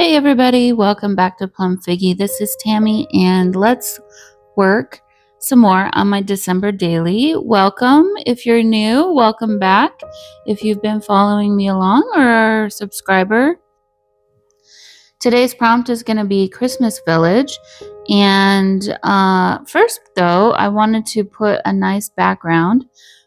Hey everybody, welcome back to Plum Figgy. This is Tammy and let's work some more on my December daily. Welcome if you're new, welcome back. If you've been following me along or are a subscriber. Today's prompt is going to be Christmas Village. And first though, I wanted to put a nice background,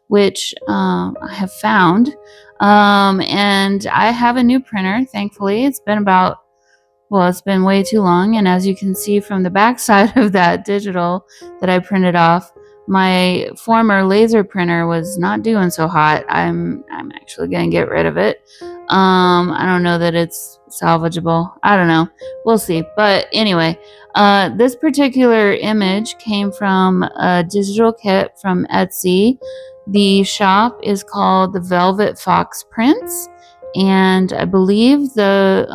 which I have found. And I have a new printer, thankfully. It's been way too long, and as you can see from the back side of that digital that I printed off, my former laser printer was not doing so hot. I'm actually gonna get rid of it. I don't know that it's salvageable. I don't know. We'll see. But anyway, this particular image came from a digital kit from Etsy. The shop is called the Velvet Fox Prints. And I believe the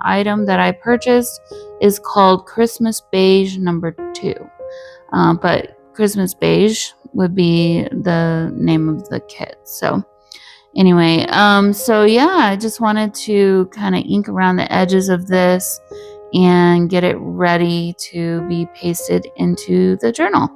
item that I purchased is called Christmas Beige number 2. But Christmas Beige would be the name of the kit. So anyway, I just wanted to kind of ink around the edges of this and get it ready to be pasted into the journal.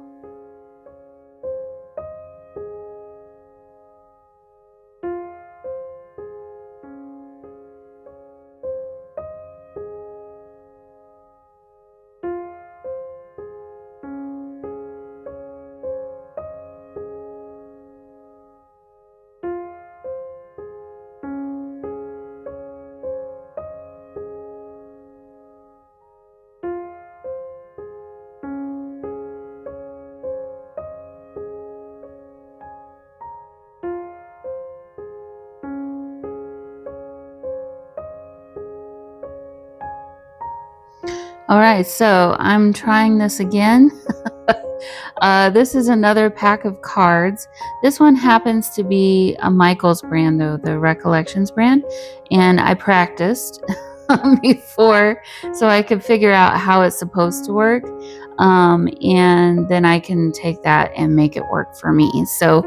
All right, so I'm trying this again. This is another pack of cards. This one happens to be a Michaels brand, though, the Recollections brand. And I practiced before so I could figure out how it's supposed to work. And then I can take that and make it work for me. So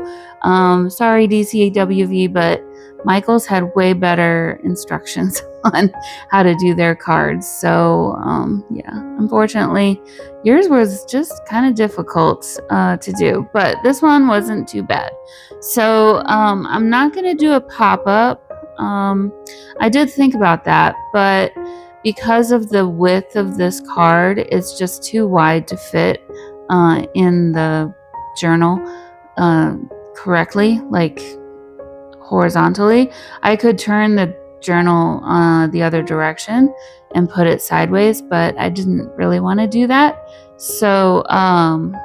sorry, DCWV, but Michaels had way better instructions on how to do their cards. So unfortunately, yours was just kind of difficult to do, but this one wasn't too bad. So I'm not going to do a pop-up. I did think about that, but because of the width of this card, it's just too wide to fit in the journal correctly, like horizontally. I could turn the journal the other direction and put it sideways, but I didn't really want to do that. So I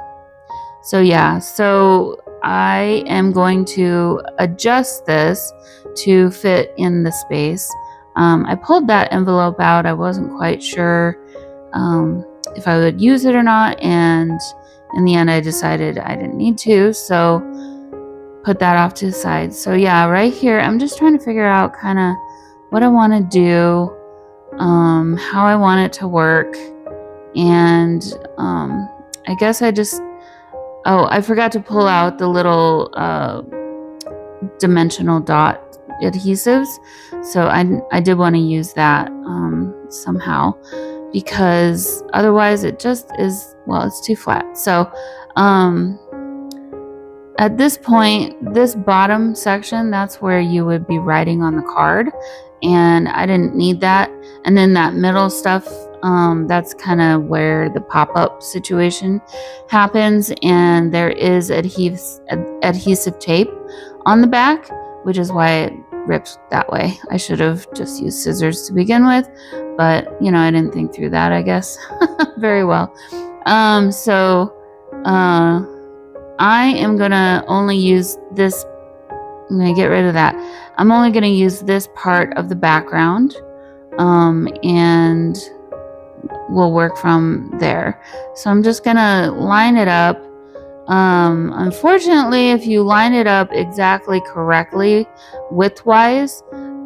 am going to adjust this to fit in the space. I pulled that envelope out. I wasn't quite sure if I would use it or not, and in the end I decided I didn't need to, so put that off to the side. So yeah, right here I'm just trying to figure out kind of what I want to do, how I want it to work, and I guess I forgot to pull out the little dimensional dot adhesives, so I did want to use that somehow, because otherwise it just is, it's too flat. So at this point, this bottom section, that's where you would be writing on the card, and I didn't need that. And then that middle stuff, that's kind of where the pop-up situation happens, and there is adhesive tape on the back, which is why it ripped that way. I should have just used scissors to begin with, but I didn't think through that, I guess, very well. I am gonna only use this. I'm gonna get rid of that. I'm only gonna use this part of the background, and we'll work from there. So I'm just gonna line it up. Unfortunately, if you line it up exactly correctly widthwise,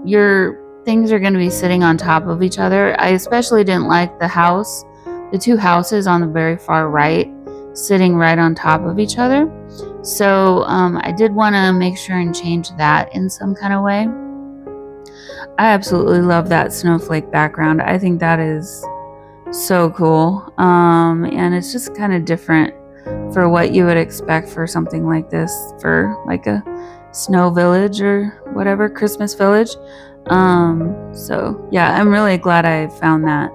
your things are going to be sitting on top of each other. I especially didn't like the two houses on the very far right sitting right on top of each other. So I did want to make sure and change that in some kind of way. I absolutely love that snowflake background. I think that is so cool. And it's just kind of different for what you would expect for something like this, for like a snow village or whatever, Christmas village. So yeah, I'm really glad I found that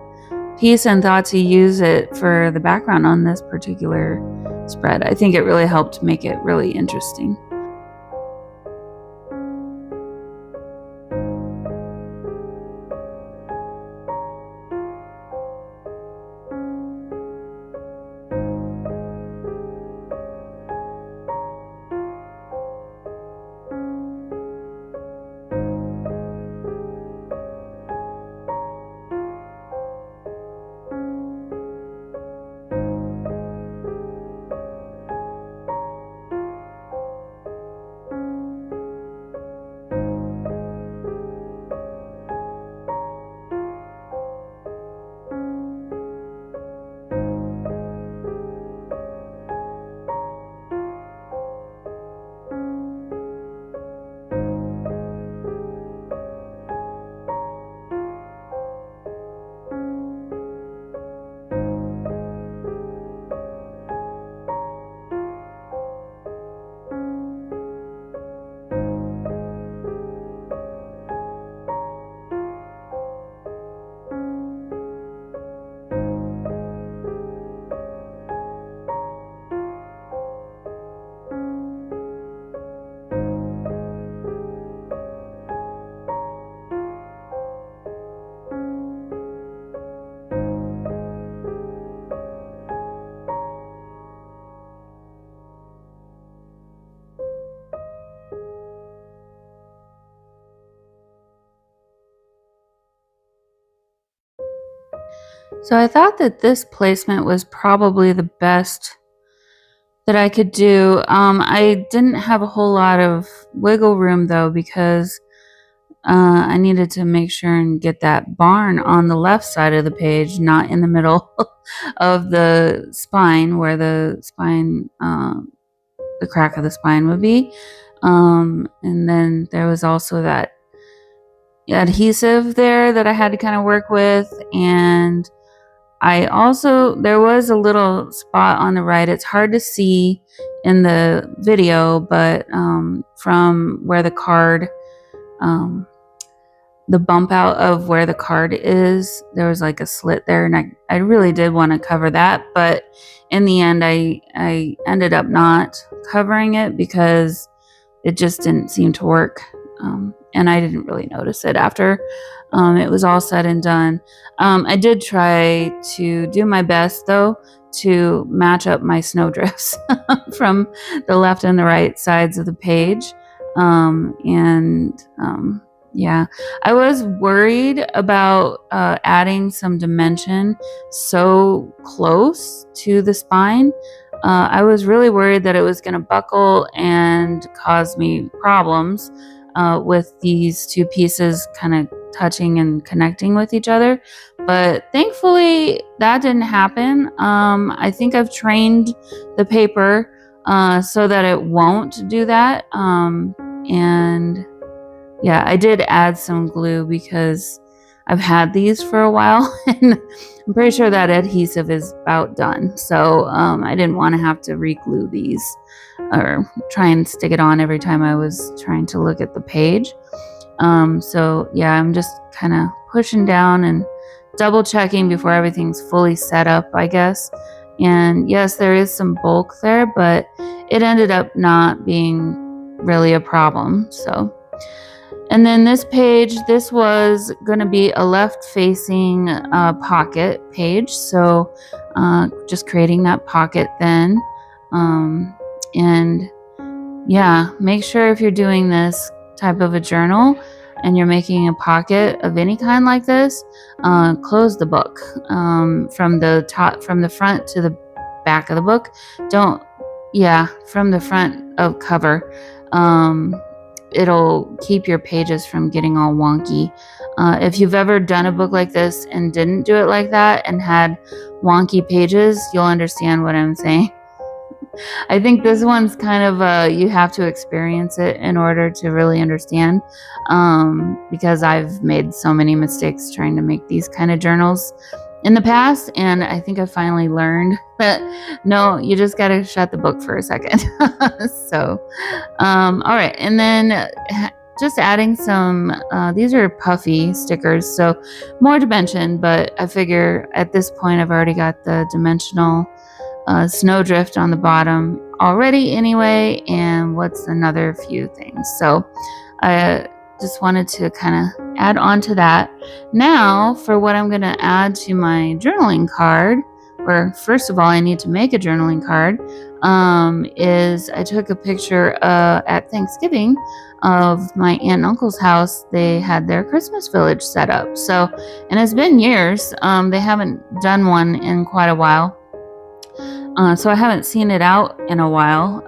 piece and thought to use it for the background on this particular spread. I think it really helped make it really interesting. So I thought that this placement was probably the best that I could do. I didn't have a whole lot of wiggle room though, because I needed to make sure and get that barn on the left side of the page, not in the middle of the spine where the spine, the crack of the spine would be. And then there was also that adhesive there that I had to kind of work with. And there was a little spot on the right. It's hard to see in the video, but from where the card, the bump out of where the card is, there was like a slit there, and I really did want to cover that, but in the end I ended up not covering it because it just didn't seem to work, and I didn't really notice it after it was all said and done. I did try to do my best though to match up my snowdrifts from the left and the right sides of the page, yeah, I was worried about adding some dimension so close to the spine. I was really worried that it was going to buckle and cause me problems with these two pieces kind of touching and connecting with each other. But thankfully, that didn't happen. I think I've trained the paper so that it won't do that. And yeah, I did add some glue because I've had these for a while and I'm pretty sure that adhesive is about done. So I didn't want to have to re-glue these or try and stick it on every time I was trying to look at the page. So yeah, I'm just kind of pushing down and double checking before everything's fully set up, I guess. And yes, there is some bulk there, but it ended up not being really a problem. So. And then this page, this was going to be a left-facing pocket page. So just creating that pocket then. And yeah, make sure if you're doing this type of a journal and you're making a pocket of any kind like this, close the book from the front to the back of the book. From the front of cover. It'll keep your pages from getting all wonky. If you've ever done a book like this and didn't do it like that and had wonky pages, you'll understand what I'm saying. I think this one's kind of you have to experience it in order to really understand, because I've made so many mistakes trying to make these kind of journals in the past, and I think I finally learned that no, you just got to shut the book for a second. So, all right, and then just adding some, these are puffy stickers, so more dimension, but I figure at this point I've already got the dimensional snowdrift on the bottom already anyway, and what's another few things. So I just wanted to kind of add on to that. Now for what I'm going to add to my journaling card, or first of all, I need to make a journaling card, is I took a picture at Thanksgiving of my aunt and uncle's house. They had their Christmas village set up. So, and it's been years. They haven't done one in quite a while. So I haven't seen it out in a while.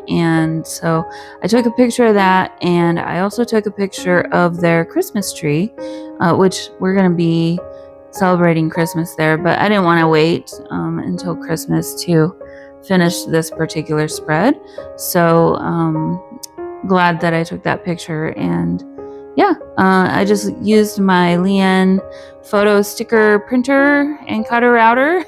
And so I took a picture of that, and I also took a picture of their Christmas tree, which we're going to be celebrating Christmas there, but I didn't want to wait until Christmas to finish this particular spread. So glad that I took that picture. And yeah, I just used my Lian photo sticker printer and cutter router,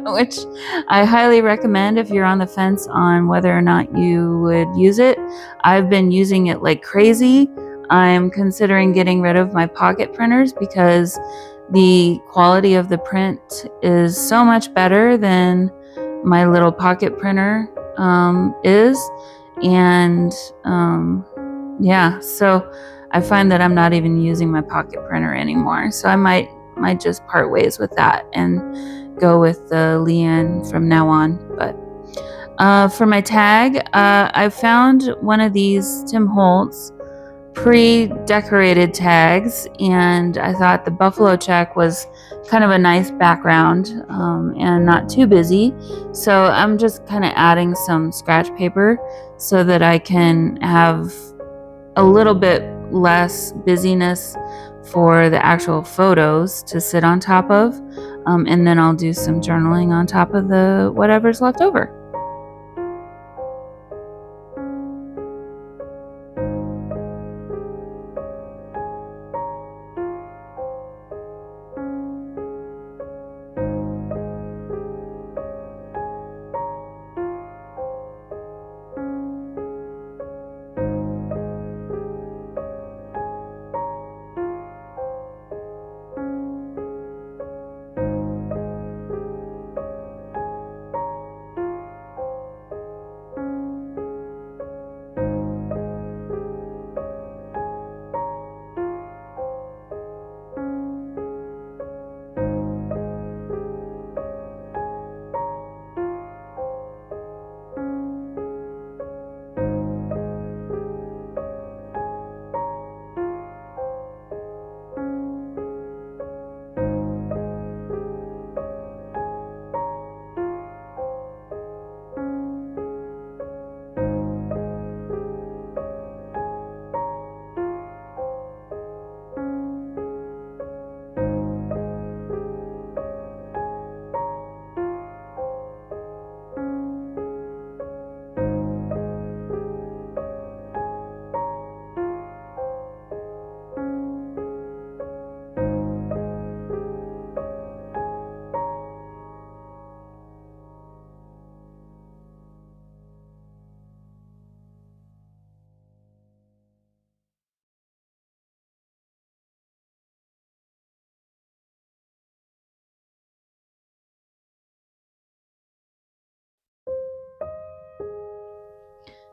which I highly recommend if you're on the fence on whether or not you would use it. I've been using it like crazy. I'm considering getting rid of my pocket printers because the quality of the print is so much better than my little pocket printer is. And yeah, so I find that I'm not even using my pocket printer anymore. So I might just part ways with that and go with the Lian from now on. But for my tag, I found one of these Tim Holtz pre-decorated tags, and I thought the buffalo check was kind of a nice background and not too busy. So I'm just kind of adding some scratch paper so that I can have a little bit less busyness for the actual photos to sit on top of, and then I'll do some journaling on top of the whatever's left over.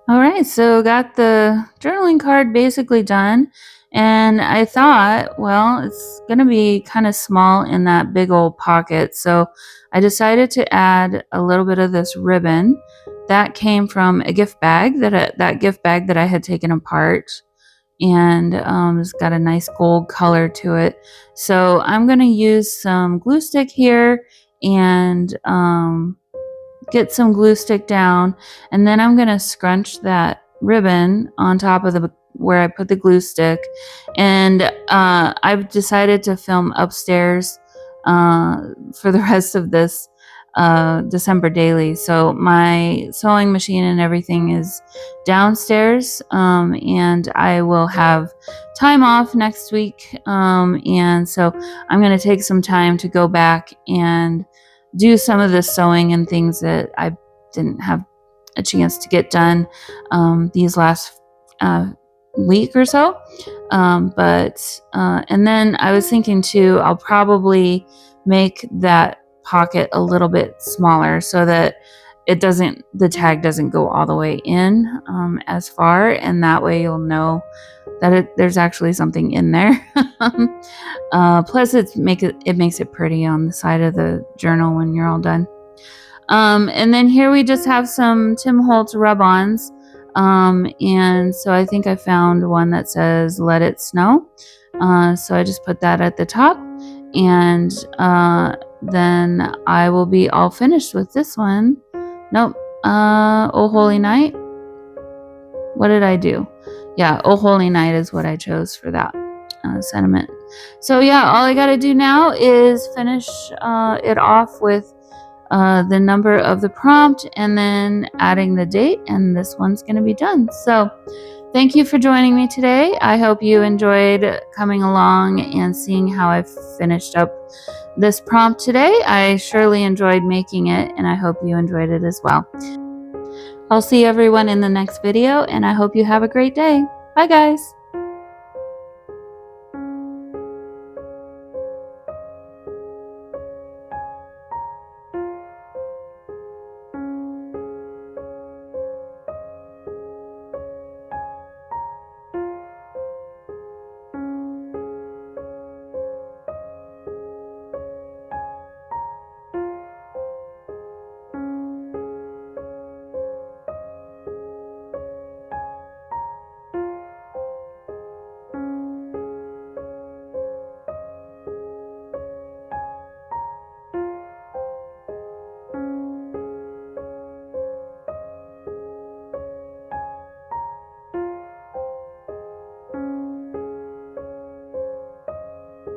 All right, so got the journaling card basically done. And I thought, well, it's going to be kind of small in that big old pocket. So I decided to add a little bit of this ribbon that came from a gift bag that gift bag that I had taken apart. And it's got a nice gold color to it. So I'm going to use some glue stick here and get some glue stick down, and then I'm going to scrunch that ribbon on top of the where I put the glue stick. And I've decided to film upstairs for the rest of this December daily. So my sewing machine and everything is downstairs, and I will have time off next week. And so I'm going to take some time to go back and do some of the sewing and things that I didn't have a chance to get done these last week or so. And then I was thinking too, I'll probably make that pocket a little bit smaller so that the tag doesn't go all the way in as far, and that way you'll know that there's actually something in there. Plus it makes it pretty on the side of the journal when you're all done. And then here we just have some Tim Holtz rub-ons. And so I think I found one that says "Let It Snow." So I just put that at the top, and then I will be all finished with this one. Nope. Oh Holy Night. What did I do? Yeah, Oh Holy Night is what I chose for that sentiment. So yeah, all I got to do now is finish it off with the number of the prompt and then adding the date, and this one's going to be done. So thank you for joining me today. I hope you enjoyed coming along and seeing how I finished up this prompt today. I surely enjoyed making it, and I hope you enjoyed it as well. I'll see everyone in the next video, and I hope you have a great day. Bye guys.